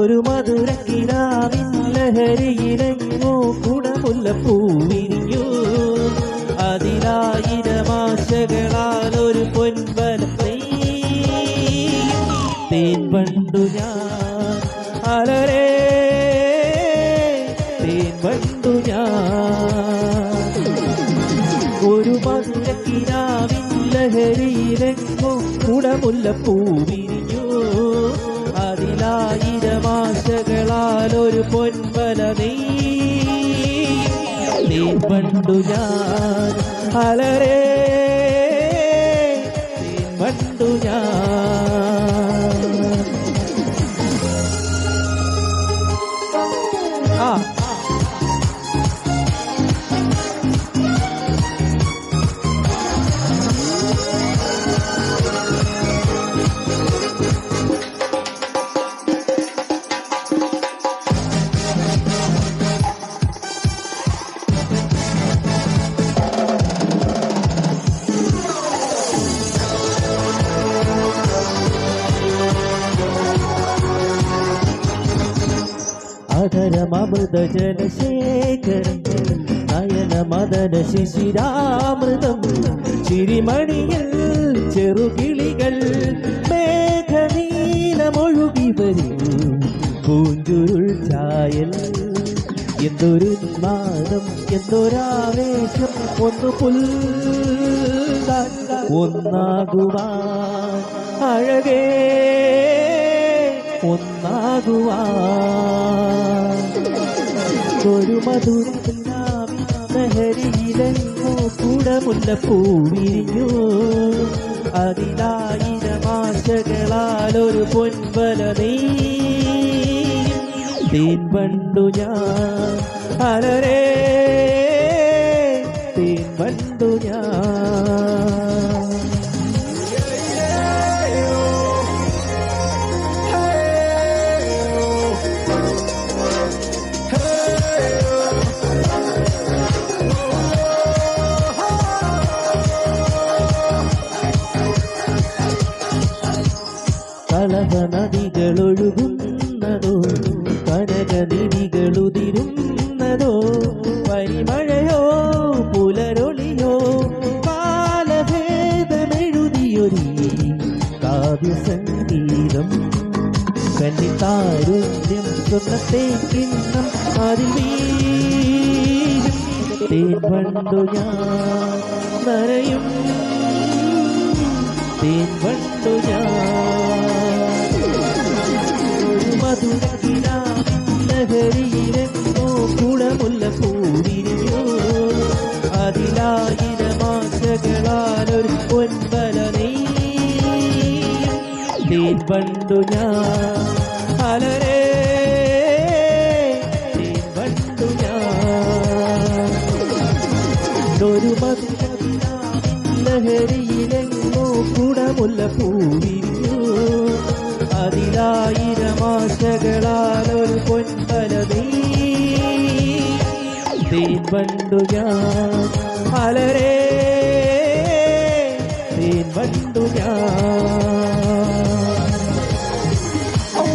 ഒരു മധുരക്കിനാവിൻ ലഹരിയിലെങ്ങോ കുടമുല്ലപ്പൂ വിരിഞ്ഞു. അതിലായിരമാശകളാൽ ഒരു പൊൻവല തേൻ വണ്ടു ഞാൻ അലരേ തേൻ വണ്ടു ഞാൻ. ഒരു മധുരക്കിനാവിൻ ലഹരിയിലെങ്ങോ കുടമുല്ലപ്പൂ വിരിഞ്ഞു. അതിലായിരമാശകളാൽ ഒരു പൊൻവല തേൻ വണ്ടു ഞാൻ അലരേ തേൻ വണ്ടു ഞാൻ. അധരമൃതജലശേഖരം നയനമദന ശിശിരാമൃതം ചിരിമണിയിൽ ചെറുകിളികൾ മേഘനീലമൊഴുകി വരും പൂഞ്ചുരുൾ ചായൽ. എന്തൊരു നാദം എന്തൊരാവേശം ഒന്നു പുൽകാൻ ഒന്നാകുവാൻ അഴകേ ഒന്നാകുവാൻ. ഒരു മധുരക്കിനാവിൻ ലഹരിയിലെങ്ങോ കുടമുല്ലപ്പൂ വിരിഞ്ഞു. അതിലായിരമാശകളാൽ ഒരു പൊൻവല തേൻ വണ്ടു ഞാൻ അലരേ തേൻ വണ്ടു ഞാൻ. കളഭ നദികളൊഴുകുന്നതോ കനകനിധികളുതിരുന്നതോ പരിമഴയോ പുലരൊളിയോ കാലഭേദമെഴുതിയൊരു കാവ്യസംഗീതം. കന്നിത്താരുണ്യം സ്വർണ്ണത്തെ കിണ്ണം അതിൽ വീഴും തേൻ വണ്ടു ഞാൻ നരയും തേൻ വണ്ടു ഞാൻ. ഒരു മധുരക്കിനാവിൻ ലഹരിയിലെങ്ങോ കുടമുല്ലപ്പൂ വിരിഞ്ഞു. അതിലായിരമാശകളാൽ ഒരു പൊൻവല തേൻ വണ്ടു ഞാൻ അലരേ തേൻ വണ്ടു ഞാൻ. ഒരു മധുരക്കിനാവിൻ ലഹരിയിലെങ്ങോ കുടമുല്ലപ്പൂ വിരിഞ്ഞു. അതിലായിരമാശകളാൽ ഒരു പൊൻവല തേൻ വണ്ടു ഞാൻ അലരേ തേൻ വണ്ടു ഞാൻ.